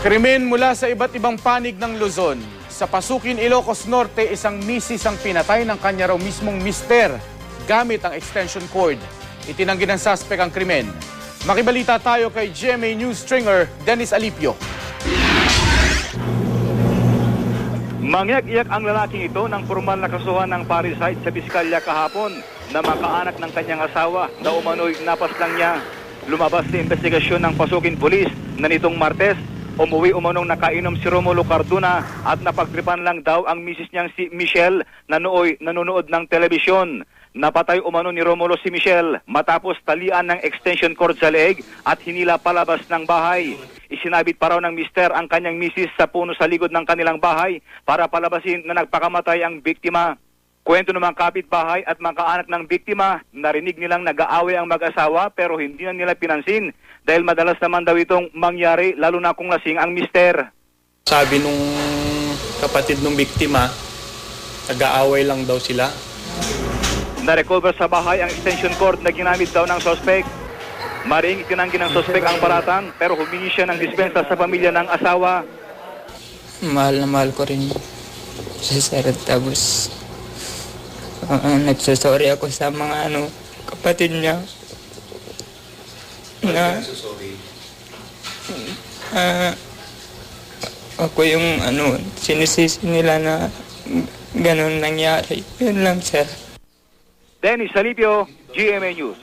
Krimen mula sa iba't ibang panig ng Luzon. Sa Pasukin, Ilocos Norte, isang misis ang pinatay ng kanya raw mismong mister gamit ang extension cord. Itinanggi ng suspect ang krimen. Makibalita tayo kay GMA News stringer Dennis Alipio. Mangyak-iyak ang lalaking ito nang formal na kasuhan ng parricide sa piskalya kahapon na makaanak ng kanyang asawa na umano'y napas lang niya. Lumabas sa investigasyon ng Pasukin Police na nitong Martes, umuwi umanong nakainom si Romulo Carduna at napagtripan lang daw ang misis niyang si Michelle na nooy nanonood ng telebisyon. Napatay umano ni Romulo si Michelle matapos talian ng extension cord sa leeg at hinila palabas ng bahay. Isinabit pa raw ng mister ang kanyang misis sa puno sa likod ng kanilang bahay para palabasin na nagpakamatay ang biktima. Kwento ng mga kapitbahay at mga kaanak ng biktima, narinig nilang nag-aaway ang mag-asawa pero hindi na nila pinansin dahil madalas naman daw itong mangyari lalo na kung lasing ang mister. Sabi nung kapatid ng biktima, nag-aaway lang daw sila. Na-recover sa bahay ang extension cord na ginamit daw ng suspect. Maring itinanggi ng suspect ang paratan pero humingi siya ng dispensa sa pamilya ng asawa. Mahal na mahal ko rin si Sir. Tapos nagsasorry ako sa mga kapatid niya na ako yung sinisisi nila na ganun nangyari. Yun lang, sir. Dennis Alipio, GMA News.